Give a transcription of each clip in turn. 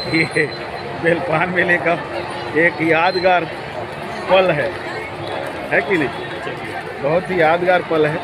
ये बेलपान मेले का एक यादगार पल है कि नहीं? बहुत ही यादगार पल है,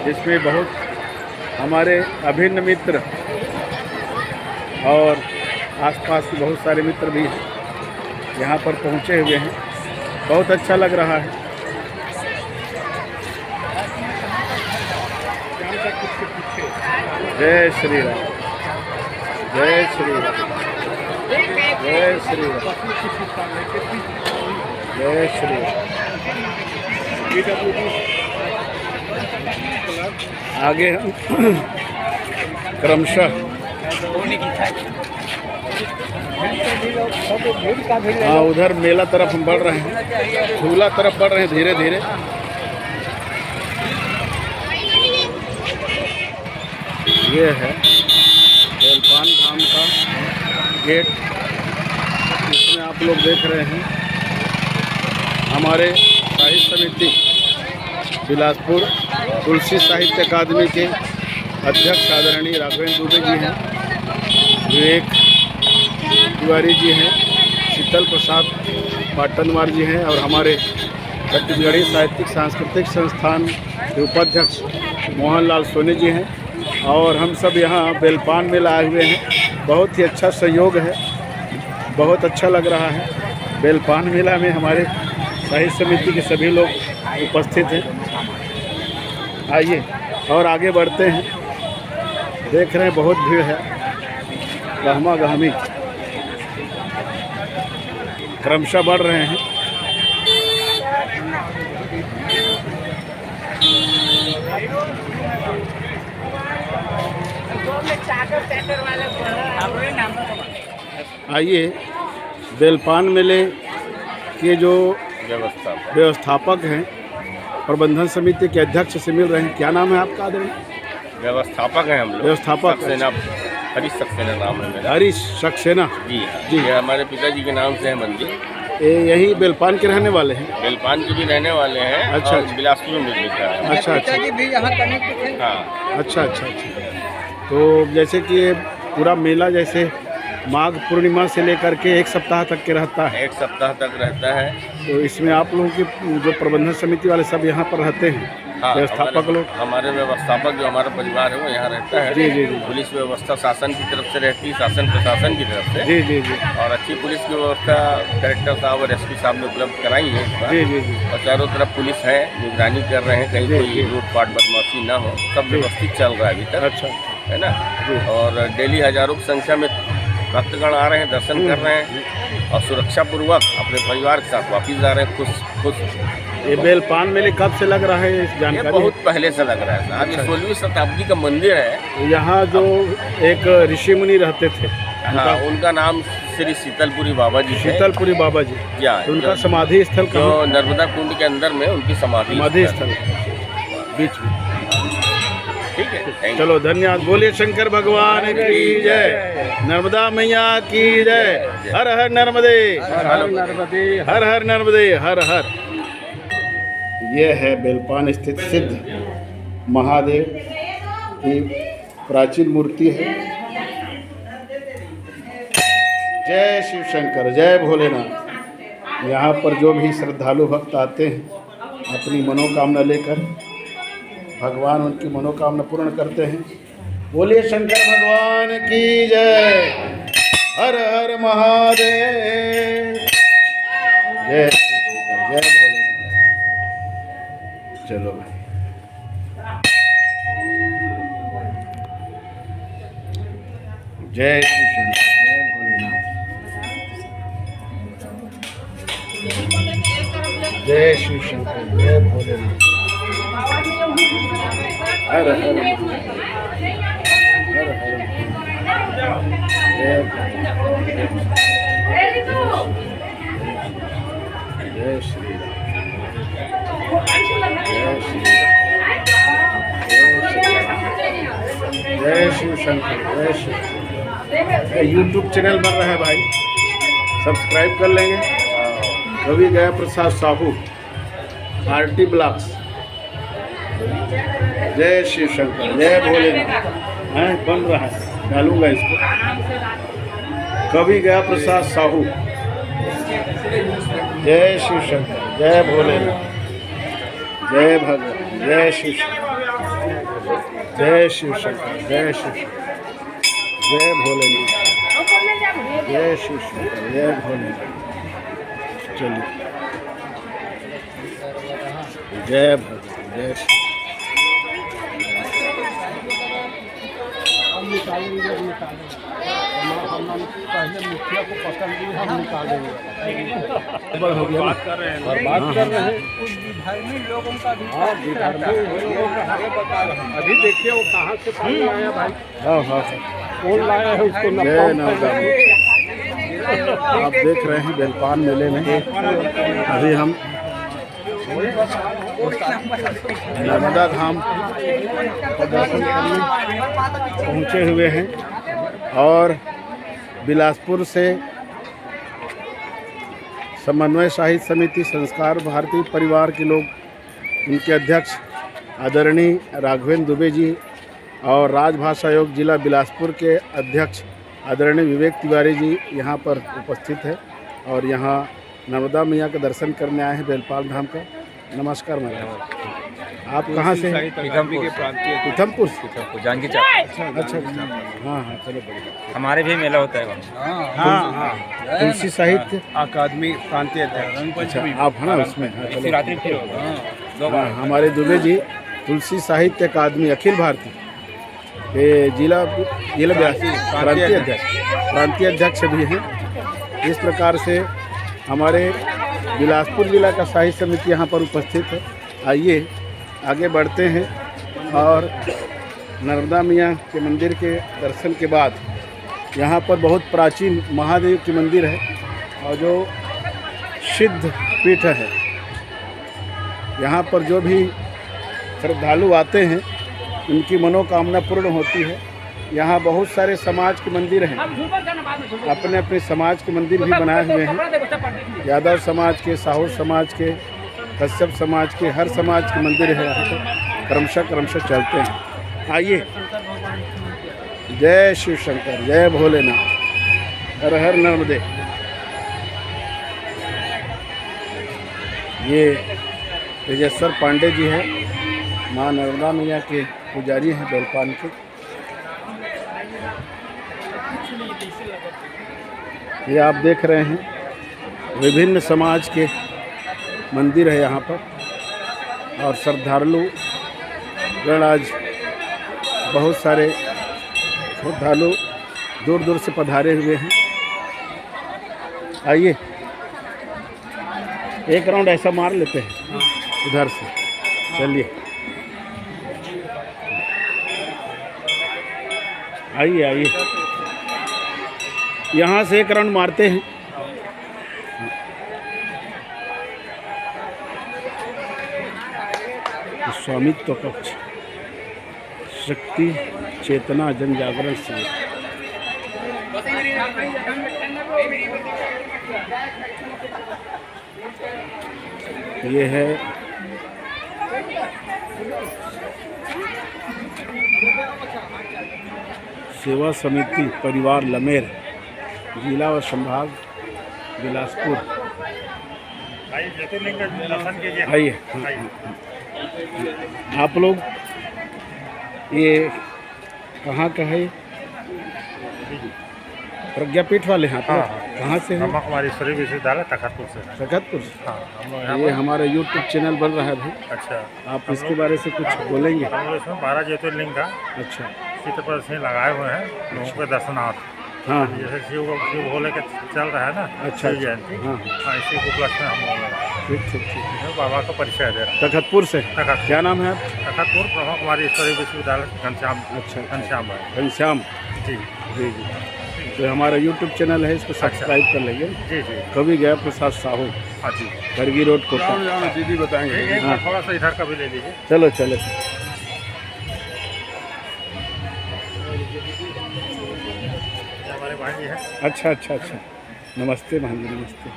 जिसमें बहुत हमारे अभिन्न मित्र और आसपास के बहुत सारे मित्र भी यहाँ पर पहुँचे हुए हैं। बहुत अच्छा लग रहा है। जय श्री राम, जय श्री राम, जय श्री राम, जय श्री राम। आगे हम क्रमशः उधर मेला तरफ हम बढ़ रहे हैं, झूला तरफ बढ़ रहे हैं धीरे धीरे। ये है बेलपान धाम का गेट, इसमें आप लोग देख रहे हैं हमारे साहित्य समिति बिलासपुर तुलसी साहित्य अकादमी के अध्यक्ष आदरणीय राघवेंद्र दुबे जी हैं, विवेक तिवारी जी हैं, शीतल प्रसाद पाटनवार जी हैं और हमारे छत्तीसगढ़ी साहित्यिक सांस्कृतिक संस्थान के उपाध्यक्ष मोहनलाल सोनी जी हैं। और हम सब यहाँ बेलपान मेला आए हुए हैं। बहुत ही अच्छा सहयोग है, बहुत अच्छा लग रहा है। बेलपान मेला में हमारे साहित्य समिति के सभी लोग उपस्थित हैं। आइए और आगे बढ़ते हैं। देख रहे हैं बहुत भीड़ है, गहमा गहमी क्रमशः बढ़ रहे हैं। आइए बेलपान मेले के जो व्यवस्थापक हैं, प्रबंधन समिति के अध्यक्ष से मिल रहे हैं। क्या नाम है आपका आदरणीय? व्यवस्थापक हैं हम लोग। व्यवस्थापक सक्सेना, हरीश सक्सेना नाम है मेरा। हरीश सक्सेना जी जी, ये हमारे पिताजी के नाम से है मंदिर। यही बेलपान के रहने वाले हैं? बेलपान के भी रहने वाले हैं। अच्छा, और बिलासपुर में भी है। अच्छा अच्छा भी यहाँ कनेक्ट थे। हाँ, अच्छा अच्छा अच्छा। तो जैसे कि ये पूरा मेला जैसे माघ पूर्णिमा से लेकर के एक सप्ताह तक के रहता है। एक सप्ताह तक रहता है। तो इसमें आप लोगों की जो प्रबंधन समिति वाले सब यहाँ पर रहते हैं? हाँ, व्यवस्थापक लोग? हमारे व्यवस्थापक जो हमारा परिवार है वो यहाँ रहता है। जी जी जी। पुलिस व्यवस्था शासन की तरफ से रहती है, शासन प्रशासन की तरफ से। जी जी जी। और अच्छी पुलिस की व्यवस्था कलेक्टर साहब और एसपी साहब ने उपलब्ध कराई है इस बार। जी जी जी। और चारों तरफ पुलिस है, निगरानी कर रहे हैं, कहीं कोई लूटपाट बदमाशी ना हो। सब व्यवस्थित चल रहा है अभी तक। अच्छा है ना। और डेली हजारों की संख्या में भक्तगण आ रहे हैं, दर्शन कर रहे हैं और सुरक्षा पूर्वक अपने परिवार के साथ वापिस जा रहे हैं खुश। ये बेलपान मेले कब से लग रहा है इस जानकारी? ये बहुत पहले से लग रहा है साहब। ये 16वीं शताब्दी का मंदिर है। यहाँ जो एक ऋषि मुनि रहते थे, हाँ, उनका नाम श्री शीतलपुरी बाबा जी। शीतलपुरी बाबा जी, तो उनका समाधि स्थल जो नर्मदा कुंड के अंदर में उनकी समाधि स्थल बीच में। ठीक है, चलो धन्यवाद। बोलिए शंकर भगवान की जय, नर्मदा मैया की जय। हर हर नर्मदे, हर हर नर्मदे, हर हर नर्मदे, हर हर। ये है बेलपान स्थित सिद्ध महादेव की प्राचीन मूर्ति है। जय शिव शंकर, जय भोलेनाथ। यहाँ पर जो भी श्रद्धालु भक्त आते हैं अपनी मनोकामना लेकर, भगवान उनकी मनोकामना पूर्ण करते हैं। बोलिए शंकर भगवान की जय, हर हर महादेव। जय जय भोलेनाथ। चलो भाई, जय श्री शंकर, जय भोलेनाथ, जय श्री शंकर, जय भोलेनाथ। हर हर हर हर जय श्री जय शिव शंकर, जय शिव। यूट्यूब चैनल बन रहा है भाई, सब्सक्राइब कर लेंगे। कवि गया प्रसाद साहू, आरटी ब्लॉग्स। जय शिव शंकर, जय भोलेनाथ। बन रहा है, डालूंगा इसको। कवि गया प्रसाद साहू। जय शिव शंकर, जय भोलेनाथ, जय भगवान, जय शिव शंकर, जय शिव शंकर, जय शिव शंकर, जय भोलेनाथ, जय शिव शंकर, जय भोलेनाथ। चलिए, जय भगवान, जय शिव। पहले मुखिया को पसंद नहीं, हम निकालेंगे। हो गया बात कर रहे हैं और बात कर रहे हैं कुछ विधर्मी लोगों का भी। हाँ, विधर्मी लोगों का हमें बता रहे हैं। अभी देखिए वो कहाँ से पानी आया भाई। हाँ हाँ, कौन लाया है उसको? जय नर्मदा। आप देख रहे हैं बेलपान मेले में अभी हम नर्मदा धाम का दर्शन करने पहुँचे हुए हैं और बिलासपुर से समन्वय साहित्य समिति संस्कार भारती परिवार के लोग, उनके अध्यक्ष आदरणीय राघवेंद्र दुबे जी और राजभाषा आयोग जिला बिलासपुर के अध्यक्ष आदरणीय विवेक तिवारी जी यहाँ पर उपस्थित है और यहाँ नर्मदा मैया का दर्शन करने आए हैं बेलपाल धाम का। नमस्कार मैडम, आप कहाँ से? पीथमपुर से, जानकी चाप। अच्छा, हाँ हाँ, चलो बढ़िया। हमारे भी मेला होता है वहाँ। हाँ हाँ, तुलसी साहित्य अकादमी प्रांतीय अध्यक्ष। अच्छा, आप है ना उसमें? हाँ, चलो। शिवरात्रि फिर होगा। हाँ, हमारे दुबे जी तुलसी साहित्य अकादमी अखिल भारतीय ये जिला प्रांतीय अध्यक्ष भी हैं। इस प्रकार से हमारे बिलासपुर जिला का साहित्य समिति यहाँ पर उपस्थित है। आइए आगे बढ़ते हैं और नर्मदा मैया के मंदिर के दर्शन के बाद यहाँ पर बहुत प्राचीन महादेव की मंदिर है और जो सिद्ध पीठ है, यहाँ पर जो भी श्रद्धालु आते हैं उनकी मनोकामना पूर्ण होती है। यहाँ बहुत सारे समाज के मंदिर हैं, अपने अपने समाज के मंदिर भी बनाए हुए हैं। यादव समाज के, साहू समाज के, कश्यप समाज के, हर समाज के मंदिर है यहाँ पर, क्रमशः चलते हैं। आइए, जय शिव शंकर, जय भोलेनाथ, हर हर नर्मदे। ये तेजेश्वर पांडे जी हैं, माँ नर्मदा मैया के पुजारी हैं बेलपान के। ये आप देख रहे हैं विभिन्न समाज के मंदिर है यहाँ पर और श्रद्धालु गण आज बहुत सारे श्रद्धालु दूर दूर से पधारे हुए हैं। आइए एक राउंड ऐसा मार लेते हैं इधर से, चलिए आइए आइए, यहाँ से एक राउंड मारते हैं। स्वामित्व कक्ष, शक्ति चेतना जन जागरण शिविर। ये है सेवा समिति परिवार लमेर, जिला व संभाग बिलासपुर। आइए, आप लोग ये कहाँ का है? प्रज्ञापीठ वाले हैं? कहाँ से हैं? हम हमारी शरीफ विश्वविद्यालय तखतपुर से। तखतपुर से? हाँ, हम लोग यहाँ ये हमारा यूट्यूब चैनल बन रहा है अभी। अच्छा, आप इसके बारे से कुछ बोलेंगे? हम लोग इसमें 12 ज्योतिर्लिंग का अच्छा चित्र प्रदर्शनी लगाए हुए हैं लोगों के दर्शनार्थ। हाँ जैसे शिव भोले के चल रहा है ना, अच्छा, शिव जयंती। हाँ हाँ, इसी को उपलक्ष्य में हम लोग ठीक। इसमें बाबा का परिचय दे रहे हैं। तखतपुर से? तखतपुर। क्या नाम है आप? तखतपुर ब्रह्मा कुमारी ईश्वरीय विश्वविद्यालय घनश्याम। अच्छा, घनश्याम भाई। घनश्याम जी जी। तो हमारा यूट्यूब चैनल है, इसको सब्सक्राइब कर लेंगे। जी। कवि गया प्रसाद साहू, हाँ जी, करगी रोड कोटा। दीदी बताएंगे। एक बार थोड़ा सा इधर का भी ले लीजिए। चलो चलो। हमारे भाई जी हैं। अच्छा। नमस्ते भाई, नमस्ते।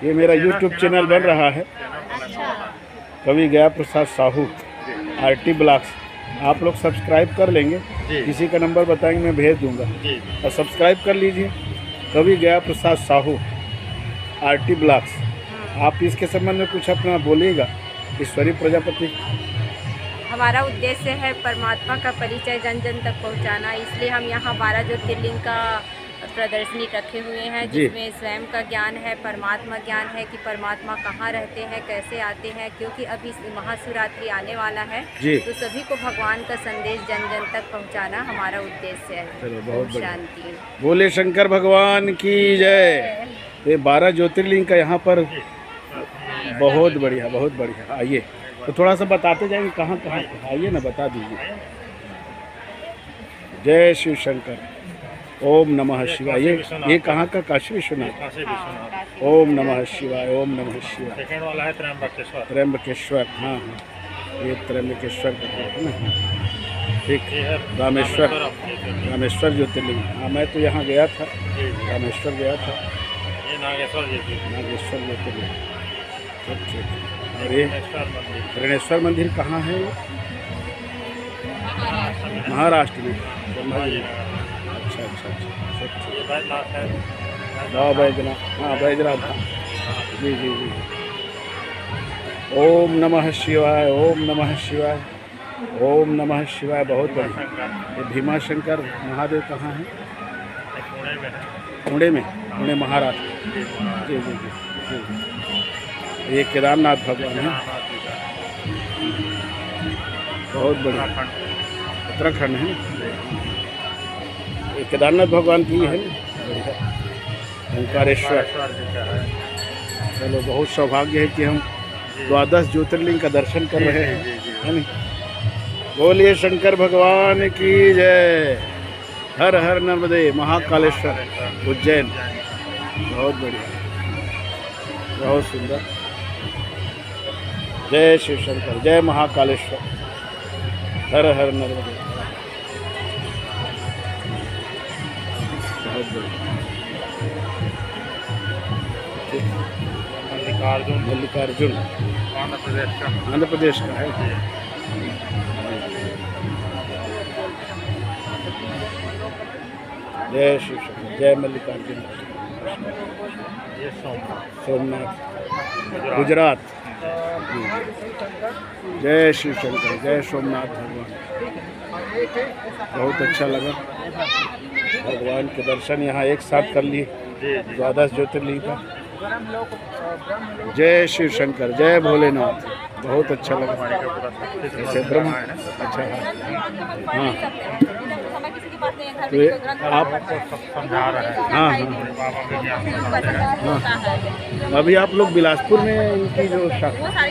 ये मेरा यूट्यूब चैनल बन रहा है, कवि गया प्रसाद साहू RT ब्लॉग्स। आप लोग सब्सक्राइब कर लेंगे, जी। किसी का नंबर बताएंगे मैं भेज दूंगा जी। और सब्सक्राइब कर लीजिए। कवि गया प्रसाद साहू, आरटी ब्लॉक्स। आप इसके संबंध में कुछ अपना बोलिएगा। ईश्वरीय प्रजापति हमारा उद्देश्य है परमात्मा का परिचय जन जन तक पहुंचाना, इसलिए हम यहाँ 12 ज्योतिर्लिंग का प्रदर्शनी रखे हुए हैं, जी। जिसमें स्वयं का ज्ञान है, परमात्मा ज्ञान है कि परमात्मा कहाँ रहते हैं, कैसे आते हैं, क्योंकि अभी महाशिवरात्रि आने वाला है, जी। तो सभी को भगवान का संदेश जन जन तक पहुँचाना हमारा उद्देश्य है। चलो, बहुत बढ़िया। शांति। बोले शंकर भगवान की जय। ये 12 ज्योतिर्लिंग का यहाँ पर बहुत बढ़िया, बहुत बढ़िया। आइए तो थोड़ा सा बताते जाएंगे कहाँ कहाँ, आइए ना बता दीजिए। जय शिव शंकर, ओम नमः शिवाय। ये कहाँ का? काशी विश्वनाथ। काशी विश्वनाथ। ओम नमः शिवाय, ओम नमः शिवाय। सेकंड वाला है त्र्यंबकेश्वर। त्र्यंबकेश्वर, हाँ हाँ, ये त्र्यंबकेश्वर का है ना। ठीक। ये है रामेश्वर, रामेश्वर ज्योतिर्लिंग। हाँ, मैं तो यहाँ गया था, जी। रामेश्वर गया था। ये नागेश्वर जी की। नागेश्वर ज्योतिर्लिंग। ठीक ठीक। और ये त्रिनेश्वर मंदिर। त्रिनेश्वर मंदिर कहाँ है? महाराष्ट्र में। अच्छा अच्छा अच्छा। ठीक ठीक। ये बैजनाथ है। हाँ बैजनाथ, हाँ बैजनाथ। जी जी जी। ओम नमः शिवाय, ओम नमः शिवाय, ओम नमः शिवाय। बहुत बढ़िया। ये भीमा शंकर महादेव कहाँ है? पुणे में है। पुणे में, पुणे महाराष्ट्र। जी जी जी जी। ये केदारनाथ भगवान है। नाथ जी का। बहुत बढ़िया। उत्तराखंड। उत्तराखंड है ना। ये केदारनाथ भगवान की है ना। बढ़िया। ओंकारेश्वर। ओंकारेश्वर जी का है। चलो, बहुत सौभाग्य है कि हम 12 ज्योतिर्लिंग का दर्शन कर रहे हैं, जी, जी। है नहीं? बोलिए शंकर भगवान की जय। हर हर नर्मदे महाकालेश्वर, उज्जैन। बहुत बढ़िया, बहुत सुंदर। जय शिव शंकर, जय महाकालेश्वर, हर हर नर्मदे। बहुत बढ़िया। मल्लिकार्जुन। मल्लिकार्जुन आंध्र प्रदेश का। आंध्र प्रदेश का है। जय शिव शंकर, जय मल्लिकार्जुन। ये सोमनाथ। सोमनाथ गुजरात। जय शिव शंकर, जय सोमनाथ भगवान। बहुत अच्छा लगा, भगवान के दर्शन यहाँ एक साथ कर लिए। 12 ज्योतिर्लिंग का। जय शिव शंकर, जय भोलेनाथ। बहुत अच्छा लगा। ऐसे ब्रह्म, अच्छा हाँ। तो ये आप समझा रहे हैं। हाँ हाँ बाबा के ज्ञान में। हाँ। अभी आप लोग बिलासपुर में इनकी जो शाखा।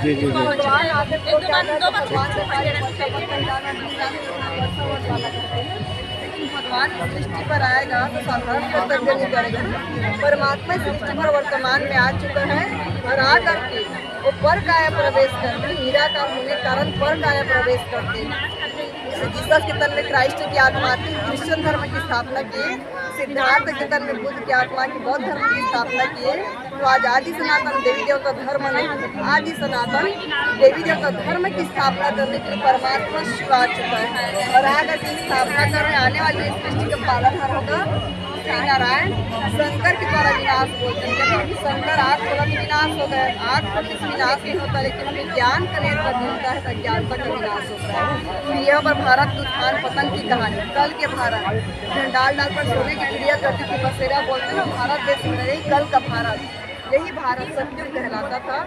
जी जी जी। भगवान सृष्टि पर आएगा तो साधारण कर्तव्य नहीं करेगा। परमात्मा सृष्टि पर वर्तमान में आ चुका है और आ करके वो पर काया प्रवेश करते, निराकार होने कारण पर काया प्रवेश करते हैं। जीसस के तन में क्राइस्ट की आत्मा थी, क्रिश्चियन धर्म की स्थापना किए। सिद्धार्थ के तन में बुद्ध की आत्मा की बौद्ध धर्म की स्थापना किए। तो आज आदि सनातन देवी देवता धर्म नहीं, आदि सनातन देवी देवता धर्म की स्थापना करने के लिए परमात्मा शिव आ चुका है और आकर की स्थापना कर रहे। आने वाली सृष्टि का पालनहार होगा श्री नारायण। शंकर के द्वारा विनाश बोलते हैं, जब शंकर आग खोला तो विनाश हो गया। आग को किस विनाश नहीं होता, लेकिन हमें ज्ञान का नेत्र मिलता है तो ज्ञानता का विनाश होता है। तो यह पर भारत उत्थान पतन की कहानी, कल के भारत डाल डाल पर सोने की चिड़िया करती थी बसेरा बोलते हैं। भारत देश में रही कल का भारत, यही भारत सतयुग कहलाता था,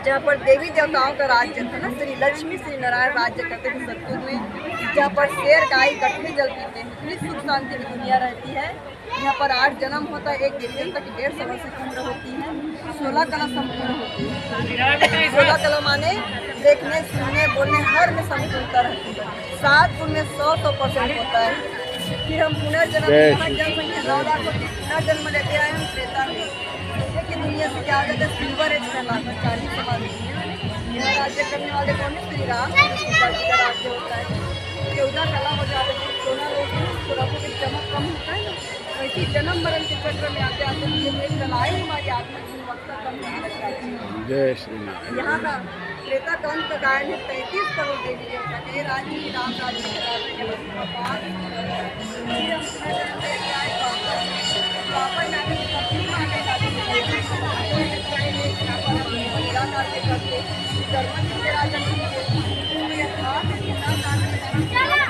जहाँ पर देवी देवताओं का राज्य था ना। श्री लक्ष्मी श्री नारायण राज्य करते थे सतयुग में, जहाँ पर शेर गाय इकट्ठे जल पीते हैं। इतनी सुख शांति की दुनिया रहती है। यहाँ पर 8 जन्म होता है, एक देवी देवता की 150 वर्ष की उम्र होती है। 16 कला संपूर्ण होती है। 16 कला माने देखने सुनने बोलने हर में संपूर्णता रहती है। 7 गुण में 100% होता है। फिर हम पुनर्जन्म जनसंख्या 9 लाख होती है, पुनर्जन्म लेते आए हम त्रेता में। कि दुनिया से क्या आगे सिल्वर एज कहलाता है, 40 समाधि यह राज्य करने वाले कौन है? श्री राम। सीता जी का राज्य होता है। योदा कला हो जाते हैं, सोना लोग थोड़ा सा चमक कम होता है ना, वैसे जन्म मरण के चक्र में आते आते एक कलाएं हमारी आत्मा की गुणवत्ता कम नहीं लगता है। जय श्री। यहाँ का त्रेता का अंत गायन है 33 करोड़ देवी देवता के राज्य राम राज्य के राज्य के बाद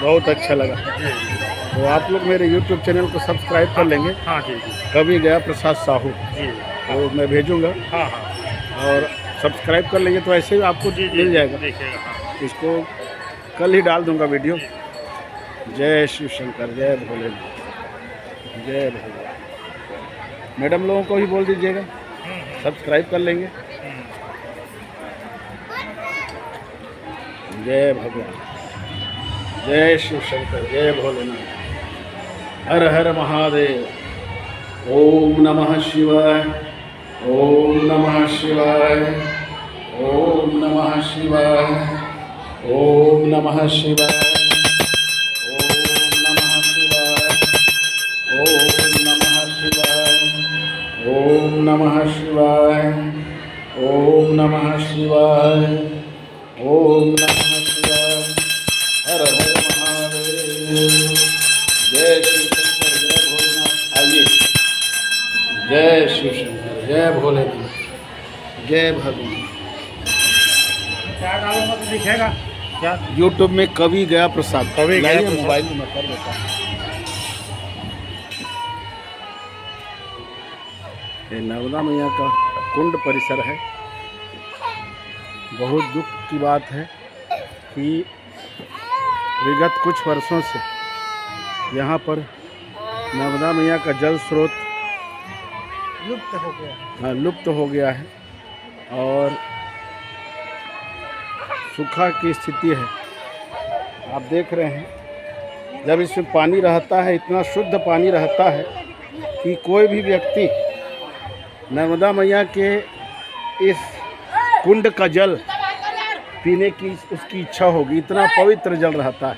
बहुत अच्छा लगा। तो आप लोग मेरे YouTube चैनल को सब्सक्राइब कर लेंगे। हाँ जी जी कभी गया प्रसाद साहू, जी। तो मैं भेजूंगा हाँ हाँ और सब्सक्राइब कर लेंगे तो ऐसे ही आपको मिल जाएगा। देखिएगा। हाँ इसको कल ही डाल दूंगा वीडियो। जय शिव शंकर, जय भोलेनाथ, जय भोले। मैडम लोगों को भी बोल दीजिएगा सब्सक्राइब कर लेंगे। जय भगवान, जय शिव शंकर, जय भोलेनाथ, हर हर महादेव। ओम नमः शिवाय, ओम नमः शिवाय, ओम नमः शिवाय, ओम नमः शिवाय, ओम नमः शिवाय, ओम नमः शिवाय, ओम नमः शिवाय, ओम नमः शिवाय, ओम नमः शिवाय, हर हर महादेव। जय शिव शंकर, जय भोलेनाथ। आइए, जय शिव शंकर, जय भोलेनाथ, जय भगवान। क्या डालूंगा तो दिखेगा क्या? यूट्यूब में कवि गया प्रसाद, कवि गया लाइए प्रसाद। मोबाइल में कर देता हूँ। ये नर्मदा मैया का कुंड परिसर है। बहुत दुख की बात है कि विगत कुछ वर्षों से यहाँ पर नर्मदा मैया का जल स्रोत लुप्त हो गया है और सूखा की स्थिति है। आप देख रहे हैं, जब इसमें पानी रहता है, इतना शुद्ध पानी रहता है कि कोई भी व्यक्ति नर्मदा मैया के इस कुंड का जल पीने की उसकी इच्छा होगी, इतना पवित्र जल रहता है।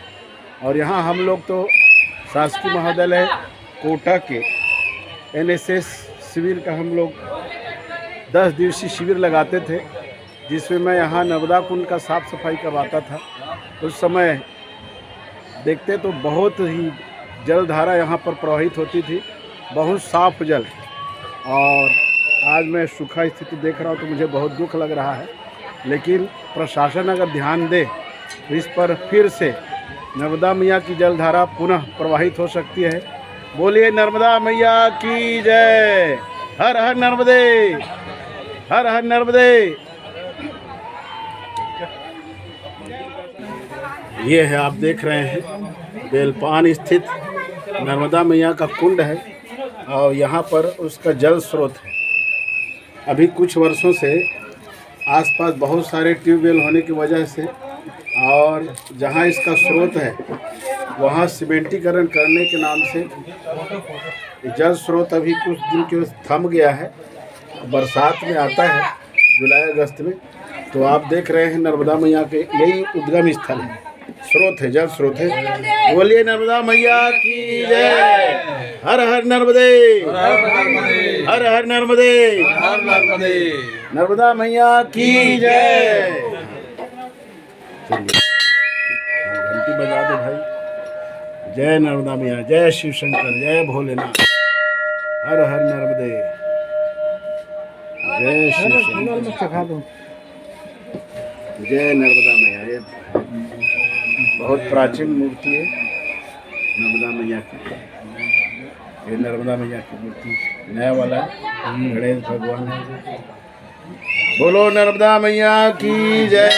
और यहाँ हम लोग तो शासकीय महाविद्यालय कोटा के NSS शिविर का हम लोग 10 दिवसीय शिविर लगाते थे, जिसमें मैं यहाँ नर्मदा कुंड का साफ़ सफाई करवाता था। उस समय देखते तो बहुत ही जलधारा यहाँ पर प्रवाहित होती थी, बहुत साफ जल। और आज मैं सूखा स्थिति देख रहा हूँ तो मुझे बहुत दुख लग रहा है। लेकिन प्रशासन अगर ध्यान दे तो इस पर फिर से नर्मदा मैया की जलधारा पुनः प्रवाहित हो सकती है। बोलिए नर्मदा मैया की जय। हर हर नर्मदे, हर हर नर्मदे। ये है, आप देख रहे हैं, बेलपान स्थित नर्मदा मैया का कुंड है और यहाँ पर उसका जल स्रोत है। अभी कुछ वर्षों से आसपास बहुत सारे ट्यूबवेल होने की वजह से और जहाँ इसका स्रोत है वहाँ सीमेंटीकरण करने के नाम से जल स्रोत अभी कुछ दिन के थम गया है। बरसात में आता है जुलाई अगस्त में। तो आप देख रहे हैं नर्मदा मैया के यही उद्गम स्थल है, स्रोत है, जल स्रोत है। बोलिए नर्मदा मैया की जय। हर हर नर्मदे, हर हर नर्मदे, नर्मदा मैया की जय। घंटी बजा दो भाई। जय नर्मदा मैया, जय शिव शंकर, जय भोलेनाथ, हर हर नर्मदे, जय शिव शंकर, जय नर्मदा मैया। ये बहुत प्राचीन मूर्ति है नर्मदा मैया की। ये नर्मदा मैया की मूर्ति नया वाला है, गणेश भगवान है। बोलो नर्मदा मैया की जय।